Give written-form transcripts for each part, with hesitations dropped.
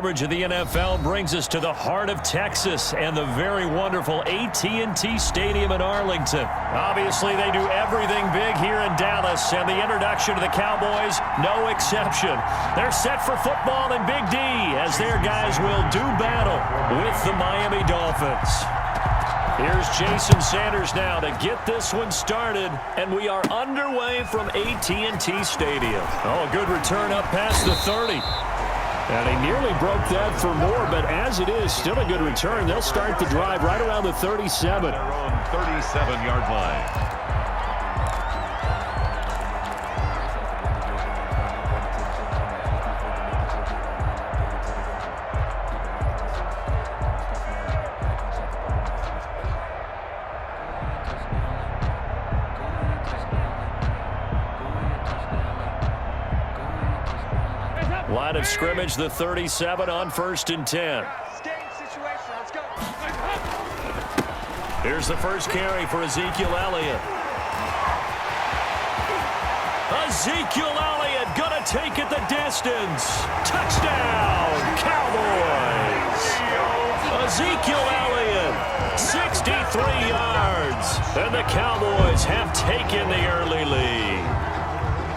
Coverage of the NFL brings us to the heart of Texas and the very wonderful AT&T Stadium in Arlington. Obviously, they do everything big here in Dallas, and the introduction to the Cowboys, no exception. They're set for football in Big D as their guys will do battle with the Miami Dolphins. Here's Jason Sanders now to get this one started, and we are underway from AT&T Stadium. Oh, a good return up past the 30. And he nearly broke that for more, but as it is, still a good return. They'll start the drive right around the 37. Their own 37-yard line. Line of scrimmage, the 37 on 1st and 10. Here's the first carry for Ezekiel Elliott. Ezekiel Elliott gonna take it the distance. Touchdown, Cowboys. Ezekiel Elliott, 63 yards. And the Cowboys have taken the early lead.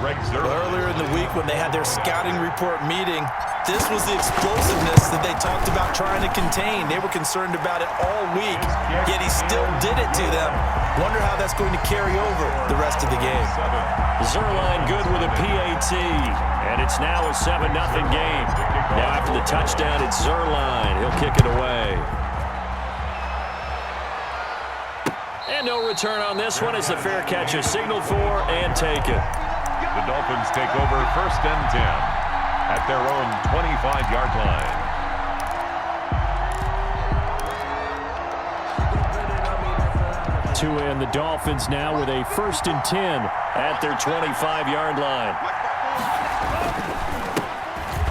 Earlier in the week when they had their scouting report meeting, this was the explosiveness that they talked about trying to contain. They were concerned about it all week, yet he still did it to them. Wonder how that's going to carry over the rest of the game. Zuerlein good with a PAT, and it's now a 7-0 game. Now after the touchdown, it's Zuerlein. He'll kick it away. And no return on this one as the fair catch is signaled for and taken. The Dolphins take over 1st and 10 at their own 25-yard line. To end the Dolphins now with a 1st and 10 at their 25-yard line.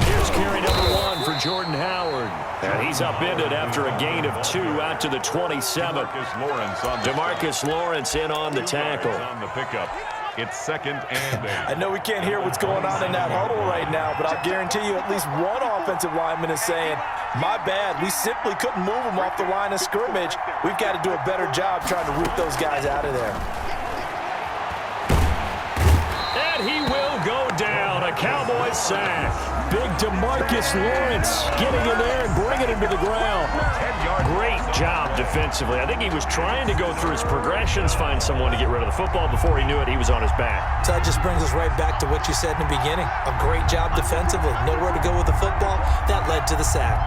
Here's carry number 1 for Jordan Howard. And he's upended after a gain of 2 out to the 27. DeMarcus Lawrence in on the tackle. On the pickup. It's 2nd and 8. I know we can't hear what's going on in that huddle right now, but I'll guarantee you at least one offensive lineman is saying, my bad, we simply couldn't move them off the line of scrimmage. We've got to do a better job trying to root those guys out of there. And he will go down. A Cowboys sack. Big DeMarcus Lawrence getting in there and bringing him to the ground. Great job defensively. I think he was trying to go through his progressions, find someone to get rid of the football. Before he knew it, he was on his back. So that just brings us right back to what you said in the beginning. A great job defensively. Nowhere to go with the football. That led to the sack.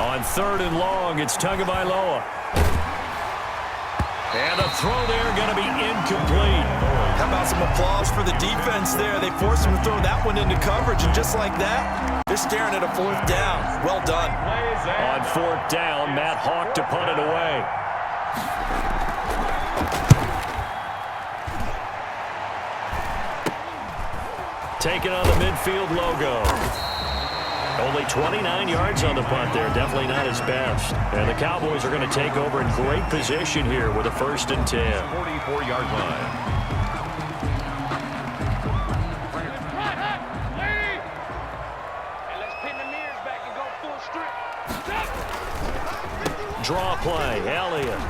On 3rd and long, it's Tagovailoa. And the throw there going to be incomplete. How about some applause for the defense there? They forced him to throw that one into coverage, and just like that, they're staring at a 4th down. Well done. On 4th down, Matt Hawk to punt it away. Taking on the midfield logo. Only 29 yards on the punt there. Definitely not his best. And the Cowboys are going to take over in great position here with a 1st and 10. 44-yard line. Draw play, Elliott.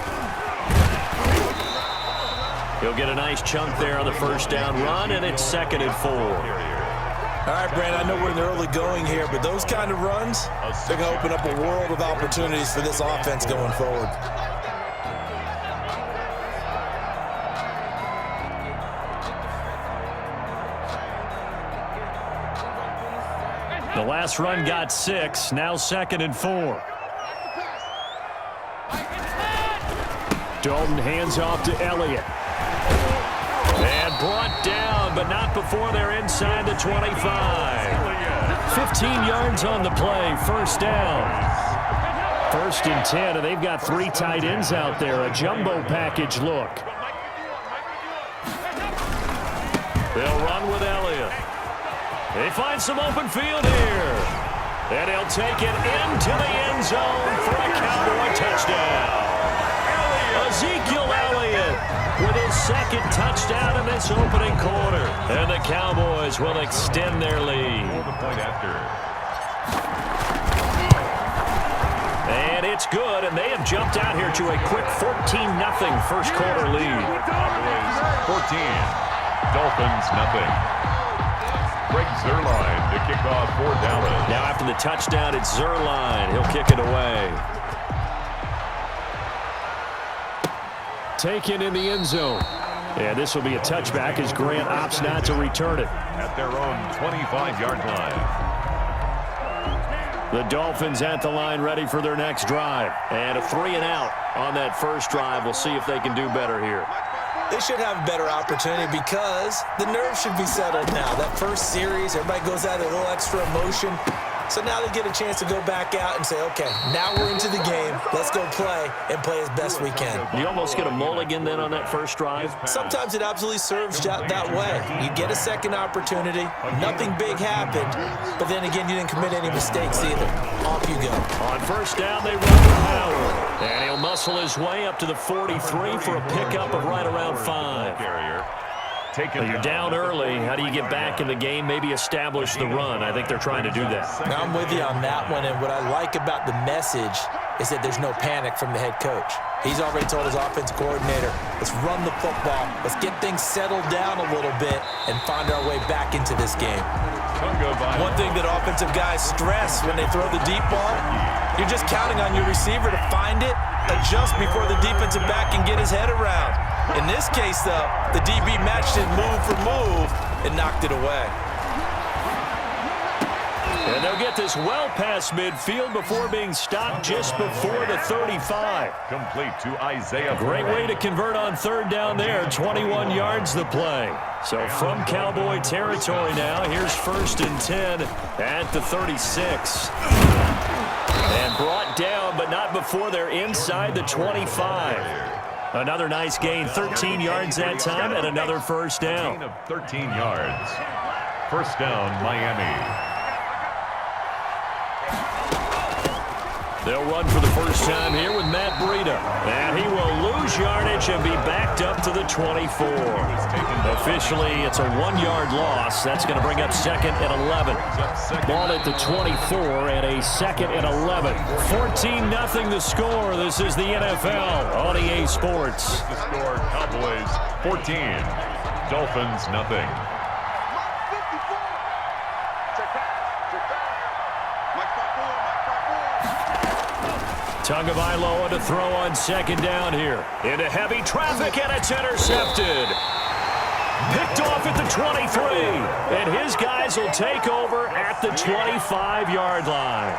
He'll get a nice chunk there on the 1st down run, and it's 2nd and 4. All right, Brand, I know we're in the early going here, but those kind of runs, they're going to open up a world of opportunities for this offense going forward. The last run got 6, now 2nd and 4. Dalton hands off to Elliott. And brought down, but not before they're inside the 25. 15 yards on the play, 1st down. 1st and 10, and they've got 3 tight ends out there, a jumbo package look. They'll run with Elliott. They find some open field here. And he'll take it into the end zone for a Cowboy touchdown. Ezekiel Elliott with his second touchdown in this opening quarter. And the Cowboys will extend their lead. The point after. And it's good, and they have jumped out here to a quick 14-0 first quarter lead. Cowboys 14, Dolphins nothing. Greg Zuerlein to kick off for Dallas. Now after the touchdown, it's Zuerlein. He'll kick it away. Taken in the end zone. And this will be a touchback as Grant opts not to return it. At their own 25-yard line. The Dolphins at the line ready for their next drive. And a 3-and-out on that first drive. We'll see if they can do better here. They should have a better opportunity because the nerves should be settled now. That first series, everybody goes out with a little extra emotion. So now they get a chance to go back out and say, okay, now we're into the game. Let's go play and play as best we can. You almost get a mulligan then on that first drive? Sometimes it absolutely serves that way. You get a second opportunity. Nothing big happened. But then again, you didn't commit any mistakes either. Off you go. On first down, they run to Howard. And he'll muscle his way up to the 43 for a pickup of right around 5. Well, you're down early. How do you get back in the game? Maybe establish the run. I think they're trying to do that. Now, I'm with you on that one, and what I like about the message is that there's no panic from the head coach. He's already told his offensive coordinator, let's run the football, let's get things settled down a little bit and find our way back into this game. One thing that offensive guys stress when they throw the deep ball, you're just counting on your receiver to find it, adjust before the defensive back can get his head around. In this case, though, the DB matched it move for move and knocked it away. And they'll get this well past midfield before being stopped just before the 35. Complete to Isaiah. Great way to convert on third down there. 21 yards the play. So from Cowboy territory now, here's 1st and 10 at the 36. And brought down, but not before they're inside the 25. Another nice gain, 13 yards that time, and another first down. Gain of 13 yards. First down, Miami. They'll run for the first time here with Matt Breida. And he will lose yardage and be backed up to the 24. Officially, it's a 1-yard loss. That's going to bring up 2nd and 11. Ball at the 24 and a 2nd and 11. 14-0 the score. This is the NFL on EA Sports. The score, Cowboys 14, Dolphins nothing. Tagovailoa to throw on 2nd down here. Into heavy traffic, and it's intercepted. Picked off at the 23. And his guys will take over at the 25-yard line.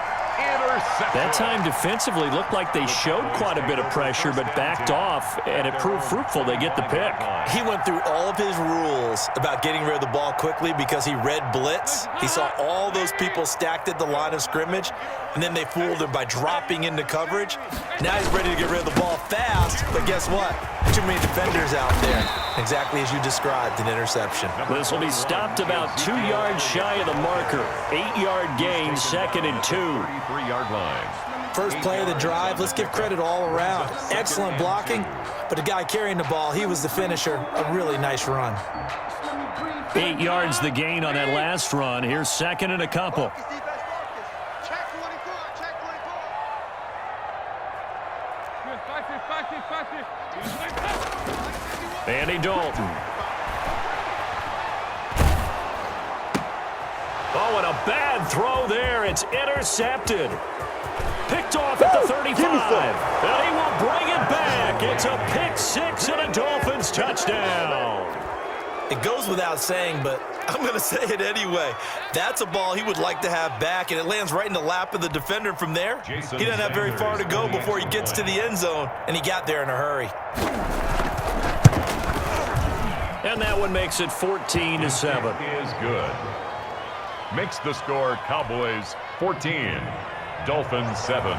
That time defensively looked like they showed quite a bit of pressure but backed off, and it proved fruitful. They get the pick. He went through all of his rules about getting rid of the ball quickly because he read blitz. He saw all those people stacked at the line of scrimmage, and then they fooled him by dropping into coverage. Now he's ready to get rid of the ball fast, but guess what? Too many defenders out there. Exactly as you described, an interception. This will be stopped about 2 yards shy of the marker. 8-yard gain, 2nd and 2. 33-yard line. First play of the drive, let's give credit all around. Excellent blocking, but the guy carrying the ball, he was the finisher. A really nice run. 8 yards the gain on that last run. Here's 2nd and a couple. Andy Dalton. Oh, and a bad throw there. It's intercepted. Picked off at the 35. And he will bring it back. It's a pick 6 and a Dolphins touchdown. It goes without saying, but I'm going to say it anyway. That's a ball he would like to have back, and it lands right in the lap of the defender from there. He doesn't have very far to go before he gets to the end zone, and he got there in a hurry. And that one makes it 14-7. Is good. Makes the score Cowboys 14, Dolphins 7.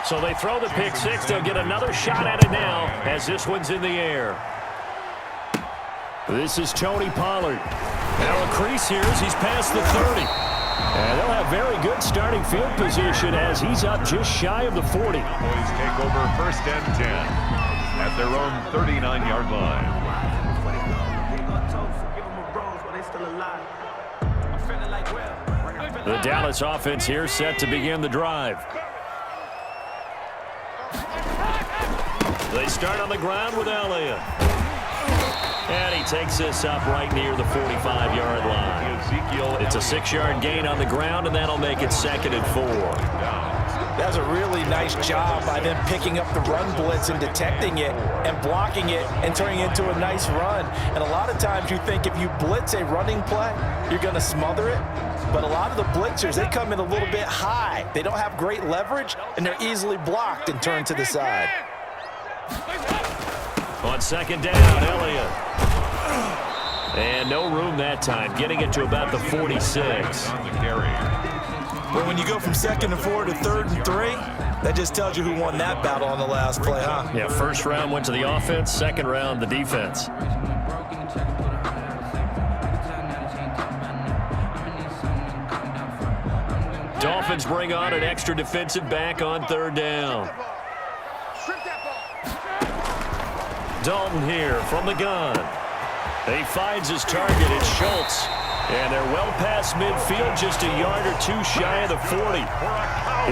So they throw the pick 6. They'll get another shot at it now as this one's in the air. This is Tony Pollard. Now a crease here as he's past the 30. And they'll have very good starting field position as he's up just shy of the 40. Cowboys take over 1st and 10. at their own 39-yard line. The Dallas offense here set to begin the drive. They start on the ground with Elliott. And he takes this up right near the 45-yard line. It's a 6-yard gain on the ground, and that'll make it 2nd and 4. That's a really nice job by them picking up the run blitz and detecting it and blocking it and turning it into a nice run. And a lot of times you think if you blitz a running play, you're going to smother it. But a lot of the blitzers, they come in a little bit high. They don't have great leverage, and they're easily blocked and turned to the side. On 2nd down, Elliott. And no room that time, getting it to about the 46. Well, when you go from 2nd and 4 to 3rd and 3, that just tells you who won that battle on the last play, huh? Yeah, first round went to the offense, second round the defense. Dolphins bring on an extra defensive back on 3rd down. Dalton here from the gun. He finds his target. It's Schultz. And they're well past midfield, just a yard or 2 shy of the 40.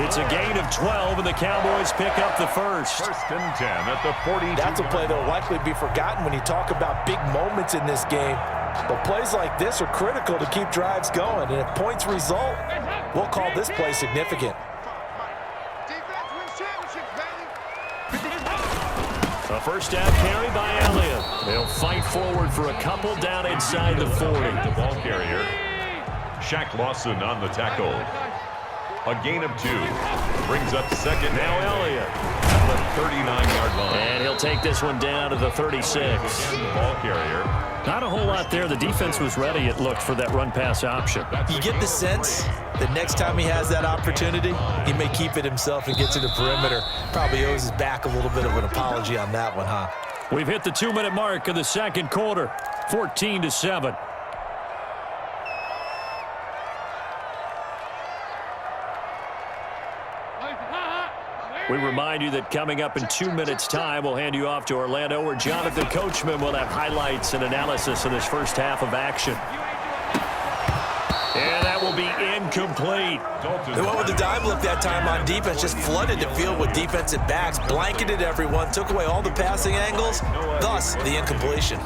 It's a gain of 12, and the Cowboys pick up the first. 1st and 10 at the 42. That's a play that will likely be forgotten when you talk about big moments in this game. But plays like this are critical to keep drives going. And if points result, we'll call this play significant. A first down carry by Elliott. They'll fight forward for a couple down inside the 40. The ball carrier, Shaq Lawson on the tackle. A gain of 2. Brings up 2nd. Now Elliott. At the 39-yard line. And he'll take this one down to the 36. The ball carrier. Not a whole lot there. The defense was ready, it looked, for that run-pass option. You get the sense that next time he has that opportunity, he may keep it himself and get to the perimeter. Probably owes his back a little bit of an apology on that one, huh? We've hit the 2-minute mark of the 2nd quarter, 14-7. We remind you that coming up in 2 minutes' time, we'll hand you off to Orlando, where Jonathan Coachman will have highlights and analysis of this first half of action. And that will be incomplete. They went with the dime look that time on defense, just flooded the field with defensive backs, blanketed everyone, took away all the passing angles, thus the incompletion.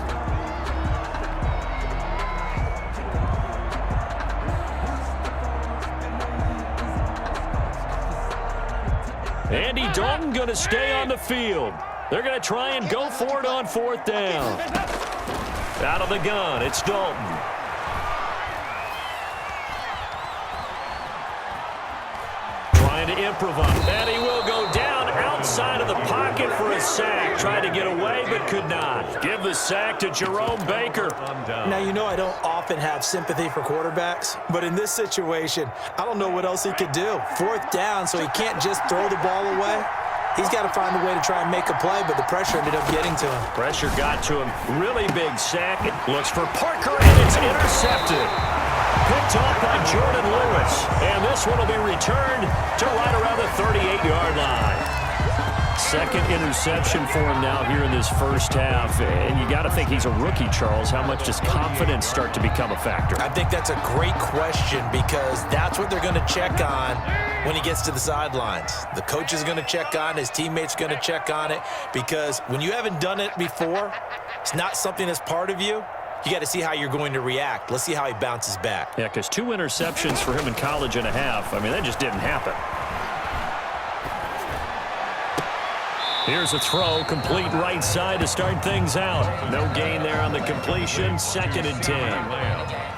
Andy Dalton going to stay on the field. They're going to try and go for it on 4th down. Out of the gun, it's Dalton. Trying to improvise. And he will go down outside of the pocket for a sack. Tried to get away, but could not. Give the sack to Jerome Baker. Now, you know I don't often have sympathy for quarterbacks, but in this situation, I don't know what else he could do. 4th down, so he can't just throw the ball away. He's got to find a way to try and make a play, but the pressure ended up getting to him. Pressure got to him. Really big sack. Looks for Parker, and it's intercepted. Picked off by Jordan Lewis. And this one will be returned to right around the 38-yard line. 2nd interception for him now here in this first half. And you got to think he's a rookie, Charles. How much does confidence start to become a factor? I think that's a great question because that's what they're going to check on when he gets to the sidelines. The coach is going to check on, his teammates going to check on it, because when you haven't done it before, it's not something that's part of you. You got to see how you're going to react. Let's see how he bounces back. Yeah, because 2 interceptions for him in college and a half. I mean, that just didn't happen. Here's a throw, complete right side to start things out. No gain there on the completion, 2nd and 10.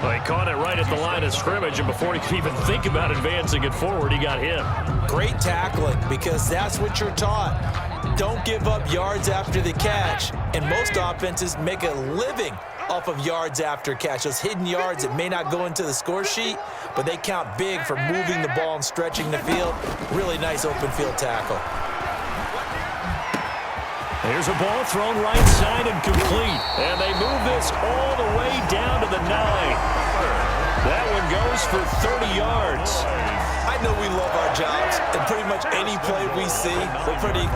Well, he caught it right at the line of scrimmage, and before he could even think about advancing it forward, he got hit. Great tackling, because that's what you're taught. Don't give up yards after the catch, and most offenses make a living off of yards after catch. Those hidden yards that may not go into the score sheet, but they count big for moving the ball and stretching the field. Really nice open field tackle. Here's a ball thrown right side and complete. And they move this all the way down to the 9. That one goes for 30 yards. I know we love our jobs, and pretty much any play we see, we're pretty,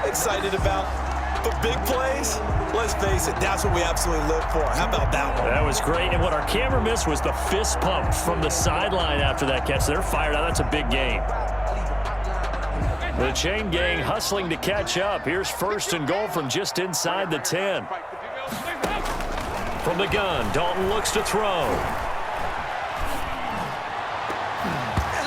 excited about. But big plays, let's face it, that's what we absolutely live for. How about that one? That was great. And what our camera missed was the fist pump from the sideline after that catch. They're fired out. That's a big game. The chain gang hustling to catch up. Here's 1st and goal from just inside the 10. From the gun, Dalton looks to throw.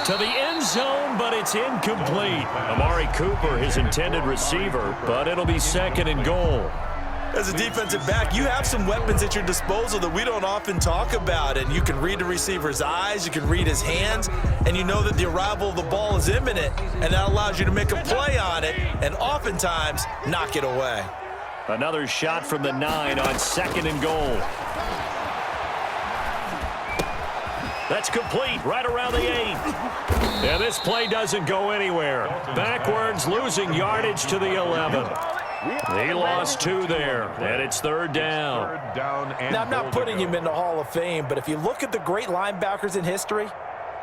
To the end zone, but it's incomplete. Amari Cooper, his intended receiver, but it'll be 2nd and goal. As a defensive back, you have some weapons at your disposal that we don't often talk about, and you can read the receiver's eyes, you can read his hands, and you know that the arrival of the ball is imminent, and that allows you to make a play on it and oftentimes knock it away. Another shot from the 9 on 2nd and goal. That's complete right around the 8. And this play doesn't go anywhere. Backwards, losing yardage to the 11. He lost 2 there, and it's 3rd down. Now, I'm not putting him in the Hall of Fame, but if you look at the great linebackers in history,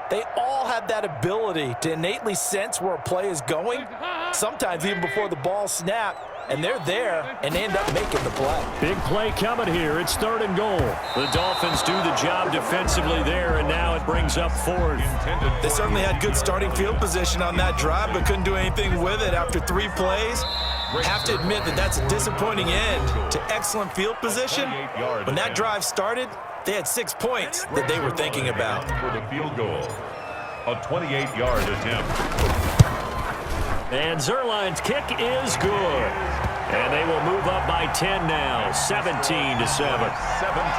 they all have that ability to innately sense where a play is going, sometimes even before the ball snapped, and they're there, and they end up making the play. Big play coming here. It's 3rd and goal. The Dolphins do the job defensively there, and now it brings up 4th. They certainly had good starting field position on that drive, but couldn't do anything with it after 3 plays. Have to admit that that's a disappointing end to excellent field position. When that drive started, they had 6 points that they were thinking about. For the field goal, a 28-yard attempt. And Zerline's kick is good. And they will move up by 10 now, 17-7.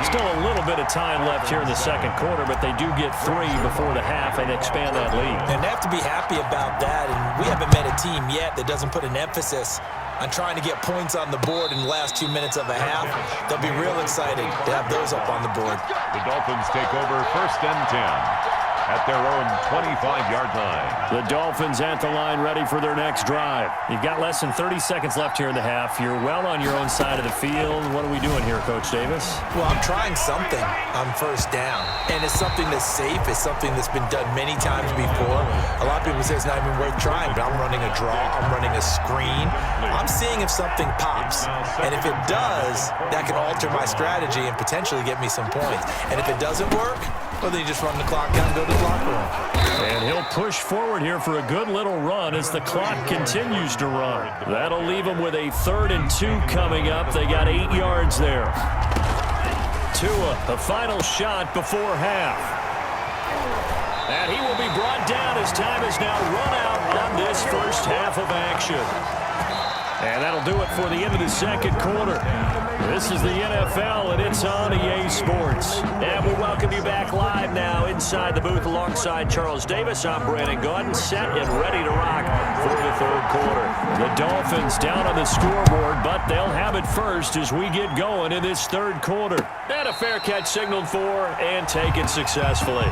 Still a little bit of time left here in the 2nd quarter, but they do get 3 before the half and expand that lead. And they have to be happy about that. And we haven't met a team yet that doesn't put an emphasis on trying to get points on the board in the last 2 minutes of a half. They'll be real excited to have those up on the board. The Dolphins take over 1st and 10 at their own 25-yard line. The Dolphins at the line ready for their next drive. You've got less than 30 seconds left here in the half. You're well on your own side of the field. What are we doing here, Coach Davis? Well, I'm trying something on 1st down. And it's something that's safe. It's something that's been done many times before. A lot of people say it's not even worth trying, but I'm running a draw. I'm running a screen. I'm seeing if something pops. And if it does, that can alter my strategy and potentially get me some points. And if it doesn't work, well, then you just run the clock down and go to the locker room. And he'll push forward here for a good little run as the clock continues to run. That'll leave him with a 3rd and 2 coming up. They got 8 yards there. Tua, the final shot before half. And he will be brought down as time has now run out on this first half of action. And that'll do it for the end of the 2nd quarter. This is the NFL, and it's on EA Sports. And we welcome you back live now inside the booth alongside Charles Davis. I'm Brandon Gordon, set and ready to rock for the 3rd quarter. The Dolphins down on the scoreboard, but they'll have it first as we get going in this 3rd quarter. And a fair catch signaled for and taken successfully.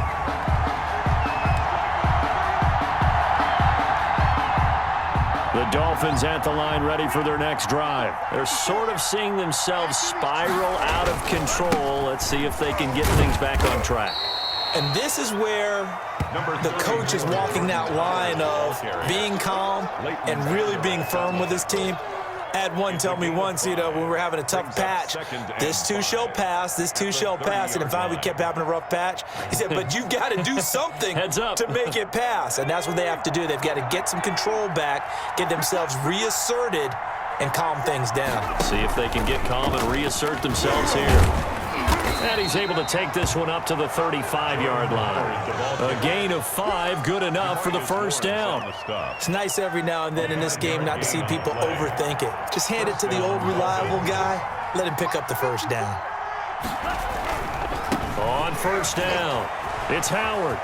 The Dolphins at the line ready for their next drive. They're sort of seeing themselves spiral out of control. Let's see if they can get things back on track. And this is where the coach is walking that line of being calm and really being firm with his team. I had one tell me once, when we were having a tough patch, this too shall pass, this too shall pass. And in fact, we kept having a rough patch. He said, but you've got to do something to make it pass. And that's what they have to do. They've got to get some control back, get themselves reasserted, and calm things down. See if they can get calm and reassert themselves here. And he's able to take this one up to the 35-yard line. A gain of 5, good enough for the 1st down. It's nice every now and then in this game not to see people overthink it. Just hand it to the old reliable guy. Let him pick up the 1st down. On 1st down, it's Howard.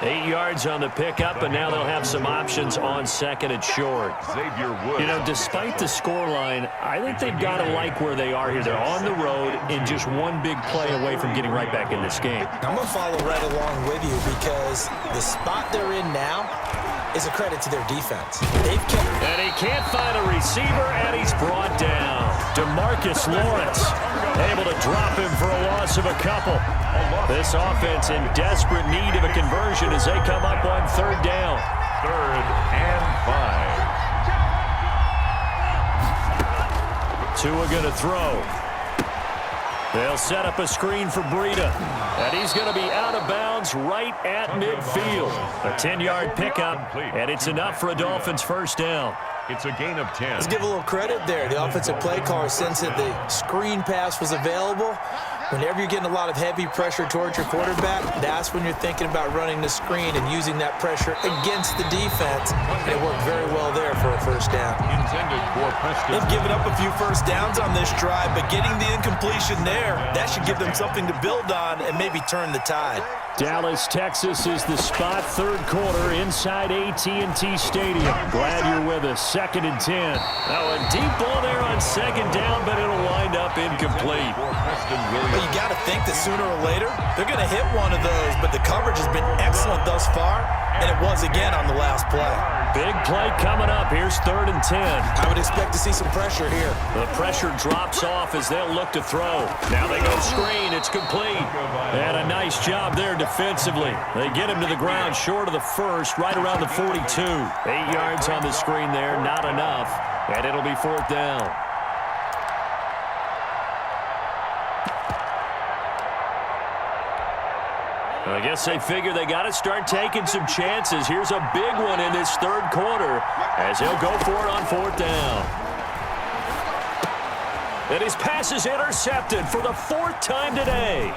8 yards on the pickup, and now they'll have some options on 2nd and short. Despite the scoreline, I think they've got to like where they are here. They're on the road and just one big play away from getting right back in this game. I'm going to follow right along with you because the spot they're in now is a credit to their defense. And he can't find a receiver, and he's brought down. DeMarcus Lawrence able to drop him for a loss of a couple. This offense in desperate need of a conversion as they come up on 3rd down. 3rd and 5. Tua going to throw. They'll set up a screen for Breida. And he's going to be out of bounds right at midfield. A 10-yard pickup, and it's enough for a Dolphins first down. It's a gain of 10. Let's give a little credit there. The offensive play caller, since that the screen pass was available, whenever you're getting a lot of heavy pressure towards your quarterback, that's when you're thinking about running the screen and using that pressure against the defense. And it worked very well there for a first down. Intended for Preston. They've given up a few first downs on this drive, but getting the incompletion there, that should give them something to build on and maybe turn the tide. Dallas, Texas is the spot, third quarter inside AT&T Stadium. Glad you're with us. 2nd and 10. Now a deep ball there on 2nd down, but it'll wind up incomplete. But you got to think that sooner or later, they're going to hit one of those, but the coverage has been excellent thus far, and it was again on the last play. Big play coming up. Here's 3rd and 10. I would expect to see some pressure here. The pressure drops off as they'll look to throw. Now they go screen. It's complete. And a nice job there defensively. They get him to the ground short of the first, right around the 42. 8 yards on the screen there, not enough. And it'll be 4th down. I guess they figure they got to start taking some chances. Here's a big one in this third quarter as he'll go for it on 4th down. And his pass is intercepted for the 4th time today.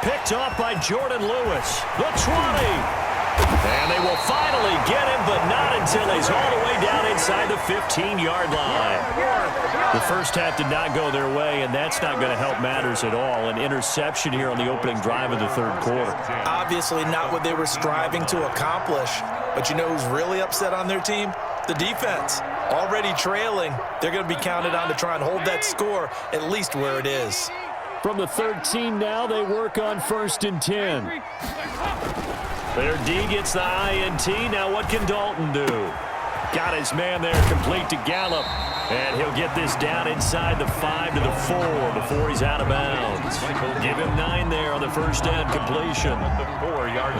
Picked off by Jordan Lewis. The 20. And they will finally get him, but not until he's all the way down inside the 15-yard line. The first half did not go their way, and that's not going to help matters at all. An interception here on the opening drive of the third quarter. Obviously not what they were striving to accomplish. But you know who's really upset on their team? The defense. Already trailing, they're going to be counted on to try and hold that score at least where it is. From the 13 now, they work on 1st and 10. Their D gets the INT. Now what can Dalton do? Got his man there complete to Gallup. And he'll get this down inside the 5 to the 4 before he's out of bounds. Give him 9 there on the first down completion.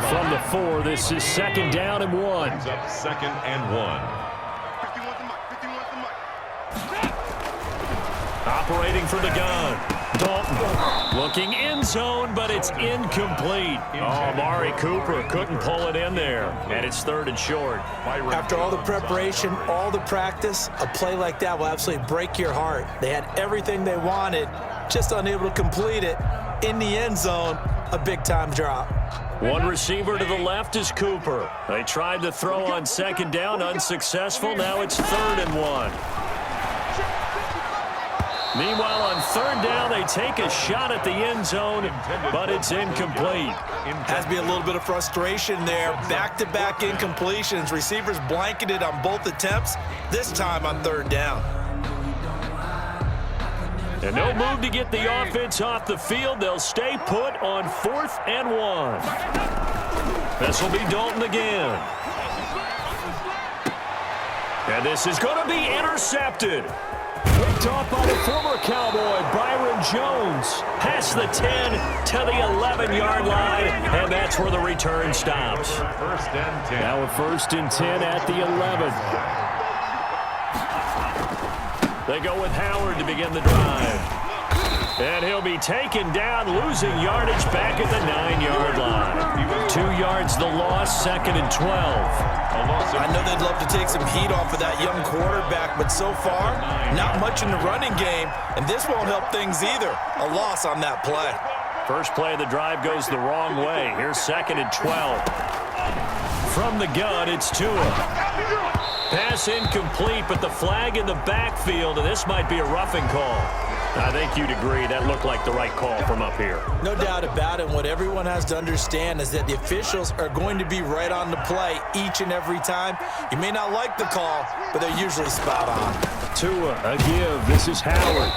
From the 4, this is 2nd down and 1. Up 2nd and 1. Operating for the gun. Dalton looking end zone, but it's incomplete. Oh, Amari Cooper couldn't pull it in there. And it's 3rd and short. After all the preparation, all the practice, a play like that will absolutely break your heart. They had everything they wanted, just unable to complete it. In the end zone, a big-time drop. One receiver to the left is Cooper. They tried to throw on 2nd down, unsuccessful. Now it's 3rd and 1. Meanwhile, on 3rd down, they take a shot at the end zone, but it's incomplete. Has to be a little bit of frustration there. Back-to-back incompletions. Receivers blanketed on both attempts, this time on 3rd down. And no move to get the offense off the field. They'll stay put on 4th and 1. This will be Dalton again. And this is going to be intercepted. Picked off by the former Cowboy, Byron Jones. Past the 10 to the 11-yard line, and that's where the return stops. 1st and 10. Now a 1st and 10 at the 11. They go with Howard to begin the drive. And he'll be taken down, losing yardage back at the 9-yard line. 2 yards the loss, 2nd and 12. I know they'd love to take some heat off of that young quarterback, but so far, not much in the running game, and this won't help things either. A loss on that play. First play of the drive goes the wrong way. Here's 2nd and 12. From the gun, it's Tua. Pass incomplete, but the flag in the backfield, and this might be a roughing call. I think you'd agree that looked like the right call from up here. No doubt about it. What everyone has to understand is that the officials are going to be right on the play each and every time. You may not like the call, but they're usually spot on. Tua, a give. This is Howard.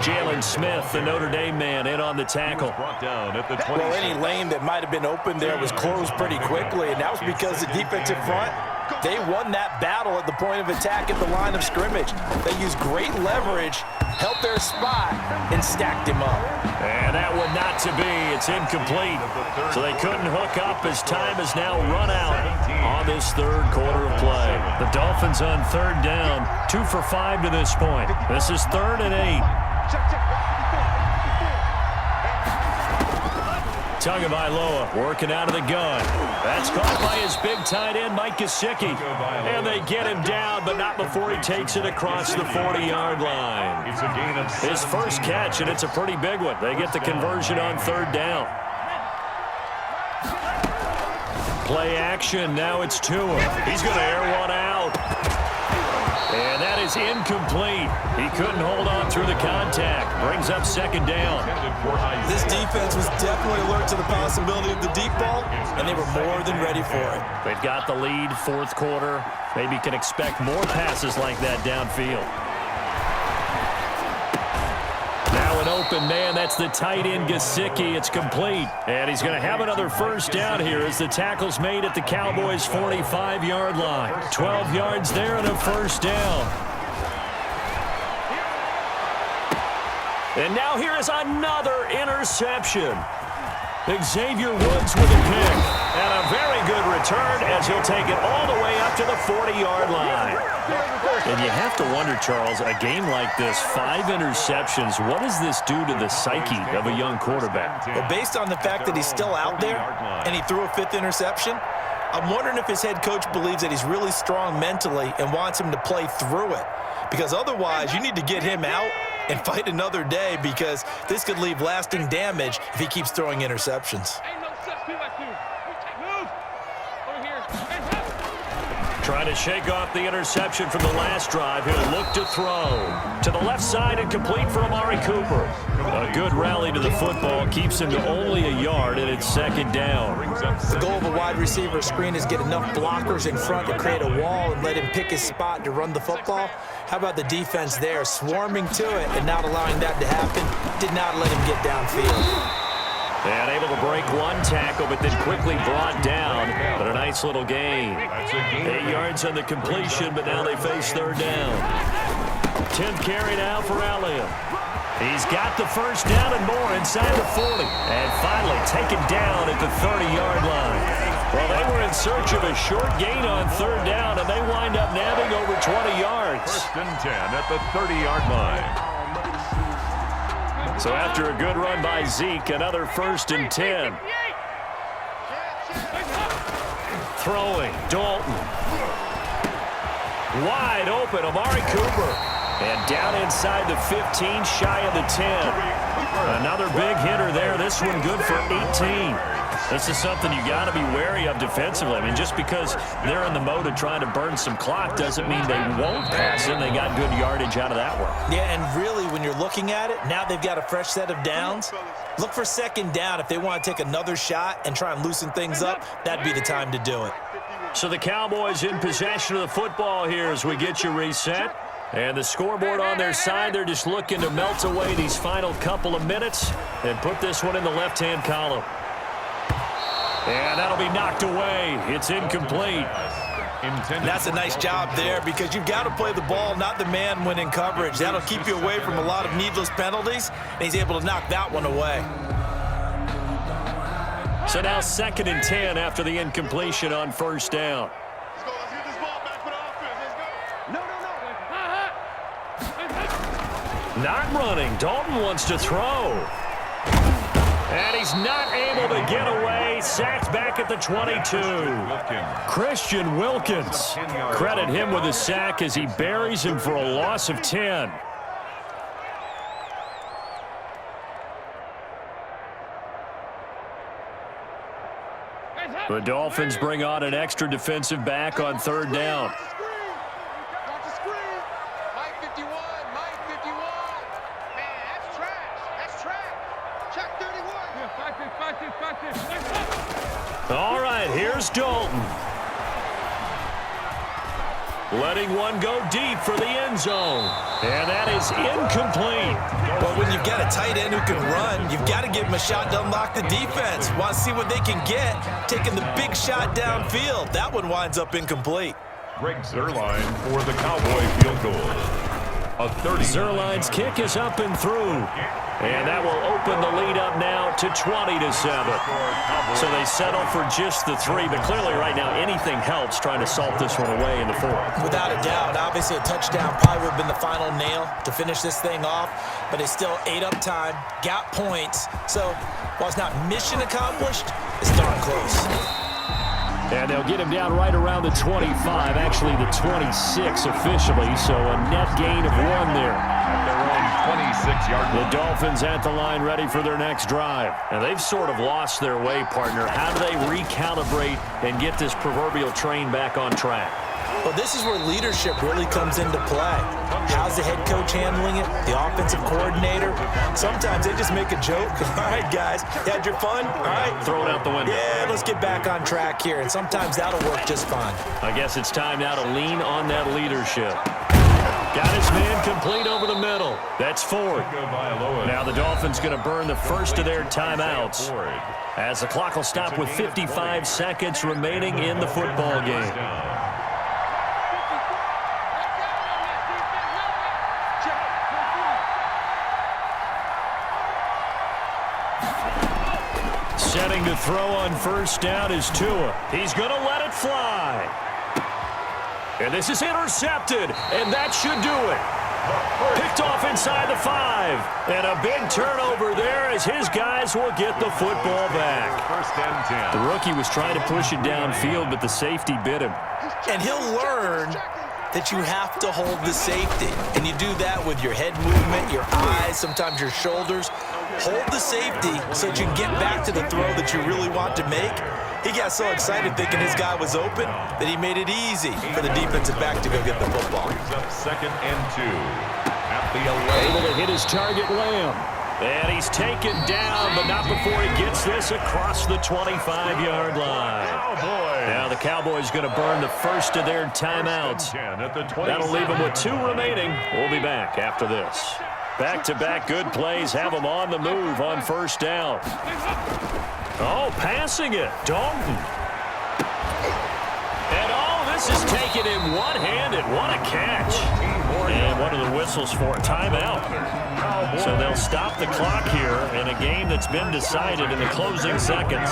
Jalen Smith, the Notre Dame man, in on the tackle. Well, any lane that might have been open there was closed pretty quickly, and that was because the defensive front, they won that battle at the point of attack at the line of scrimmage. They used great leverage held their spot, and stacked him up. And that one not to be. It's incomplete. So they couldn't hook up as time is now run out on this third quarter of play. The Dolphins on third down, 2 for 5 to this point. This is 3rd and 8. Tagovailoa working out of the gun. That's caught by his big tight end, Mike Gesicki. And they get him down, but not before he takes it across the 40-yard line. His first catch, and it's a pretty big one. They get the conversion on third down. Play action. Now it's Tua. He's going to air one out. And that is incomplete. He couldn't hold on through the contact. Brings up second down. This defense was definitely alert to the possibility of the deep ball, and they were more than ready for it. They've got the lead, fourth quarter. Maybe can expect more passes like that downfield. Now an open man. That's the tight end, Gesicki. It's complete. And he's going to have another first down here as the tackle's made at the Cowboys' 45-yard line. 12 yards there and a first down. And now here is another interception. Xavier Woods with a pick. And a very good return as he'll take it all the way up to the 40-yard line. And you have to wonder, Charles, a game like this, 5 interceptions, what does this do to the psyche of a young quarterback? Well, based on the fact that he's still out there and he threw a 5th interception, I'm wondering if his head coach believes that he's really strong mentally and wants him to play through it. Because otherwise, you need to get him out and fight another day, because this could leave lasting damage if he keeps throwing interceptions. Trying to shake off the interception from the last drive. He'll look to throw. To the left side and complete for Amari Cooper. A good rally to the football keeps him to only a yard, and it's second down. The goal of a wide receiver screen is get enough blockers in front to create a wall and let him pick his spot to run the football. How about the defense there, swarming to it and not allowing that to happen? Did not let him get downfield. And able to break one tackle, but then quickly brought down. But a nice little gain. 8 yards on the completion, but now they face third down. 10th carry now for Allium. He's got the first down and more inside the 40. And finally taken down at the 30-yard line. Well, they were in search of a short gain on third down, and they wind up nabbing over 20 yards. First and 10 at the 30-yard line. So after a good run by Zeke, another first and 10. Throwing, Dalton. Wide open, Amari Cooper. And down inside the 15, shy of the 10. Another big hitter there. This one good for 18. This is something you got to be wary of defensively. I mean, just because they're in the mode of trying to burn some clock doesn't mean they won't pass him. They got good yardage out of that one. Yeah, and really, when you're looking at it, now they've got a fresh set of downs. Look for second down. If they want to take another shot and try and loosen things up, that'd be the time to do it. So the Cowboys in possession of the football here as we get you reset. And the scoreboard on their side, they're just looking to melt away these final couple of minutes and put this one in the left-hand column. And that'll be knocked away. It's incomplete. That's a nice job there, because you've got to play the ball, not the man when in coverage. That'll keep you away from a lot of needless penalties, and he's able to knock that one away. So now 2nd and 10 after the incompletion on first down. Not running. Dalton wants to throw. And he's not able to get away. Sacked back at the 22. Christian Wilkins. Credit him with a sack as he buries him for a loss of 10. The Dolphins bring on an extra defensive back on third down. All right, here's Dalton. Letting one go deep for the end zone. And that is incomplete. But when you've got a tight end who can run, you've got to give him a shot to unlock the defense. Want to see what they can get. Taking the big shot downfield. That one winds up incomplete. Greg Zuerlein for the Cowboy field goal. A 30. Zerline's kick is up and through. And that will open the lead up now to 20-7. So they settle for just the 3, but clearly right now anything helps trying to salt this one away in the 4th. Without a doubt, obviously a touchdown probably would have been the final nail to finish this thing off, but it's still ate up time, got points. So while it's not mission accomplished, it's darn close. And they'll get him down right around the 25, actually the 26 officially, so a net gain of 1 there. At their own 26-yard line. The Dolphins at the line ready for their next drive. And they've sort of lost their way, partner. How do they recalibrate and get this proverbial train back on track? Well, this is where leadership really comes into play. How's the head coach handling it? The offensive coordinator? Sometimes they just make a joke. All right, guys, you had your fun? All right. Throw it out the window. Yeah, let's get back on track here. And sometimes that'll work just fine. I guess it's time now to lean on that leadership. Got his man complete over the middle. That's Ford. Now the Dolphins going to burn the first of their timeouts as the clock will stop with 55 seconds remaining in the football game. Setting to throw on first down is Tua. He's going to let it fly. And this is intercepted, and that should do it. Picked off inside the 5. And a big turnover there as his guys will get the football back. First and 10. The rookie was trying to push it downfield, but the safety bit him. And he'll learn that you have to hold the safety. And you do that with your head movement, your eyes, sometimes your shoulders. Hold the safety so that you can get back to the throw that you really want to make. He got so excited thinking his guy was open that he made it easy for the defensive back to go get the football. Brings up 2nd and 2 at the 11. Able to hit his target, Lamb. And he's taken down, but not before he gets this across the 25-yard line. Now the Cowboys going to burn the first of their timeouts. That'll leave them with 2 remaining. We'll be back after this. Back-to-back good plays have them on the move on first down. Oh, passing it. Dalton. And this is taken in one-handed. What a catch. And one of the whistles for a timeout. So they'll stop the clock here in a game that's been decided in the closing seconds.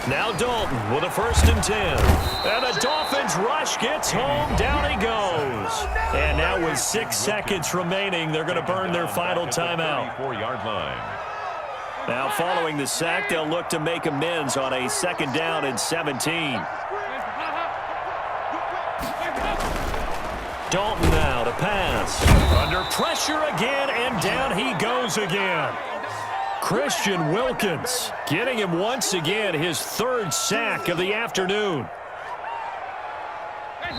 Now Dalton with a 1st and 10. And the Dolphins rush gets home. Down he goes. And now with 6 seconds remaining, they're going to burn their final timeout. 34-yard line. Now following the sack, they'll look to make amends on a 2nd down and 17. Dalton now to pass. Under pressure again, and down he goes again. Christian Wilkins getting him once again his 3rd sack of the afternoon.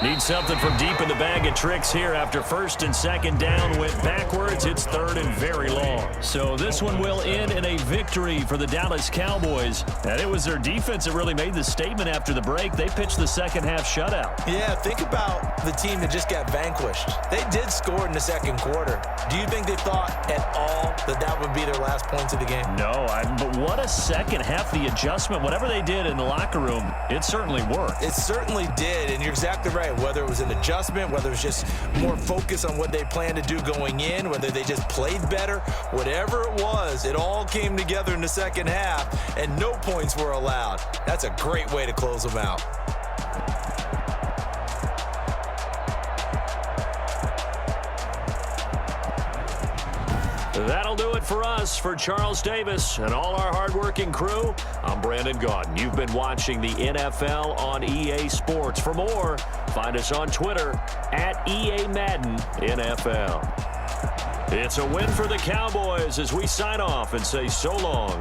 Need something from deep in the bag of tricks here after 1st and 2nd down went backwards. It's 3rd and very long. So this one will end in a victory for the Dallas Cowboys. And it was their defense that really made the statement after the break. They pitched the second half shutout. Yeah, think about the team that just got vanquished. They did score in the 2nd quarter. Do you think they thought at all that that would be their last points of the game? No, but what a second half. The adjustment, whatever they did in the locker room, it certainly worked. It certainly did, and you're exactly right. Whether it was an adjustment, whether it was just more focus on what they planned to do going in, whether they just played better, whatever it was, it all came together in the 2nd half, and no points were allowed. That's a great way to close them out. That'll do it for us. For Charles Davis and all our hardworking crew, I'm Brandon Gaudin. You've been watching the NFL on EA Sports. For more, find us on Twitter at EA Madden NFL. It's a win for the Cowboys as we sign off and say so long.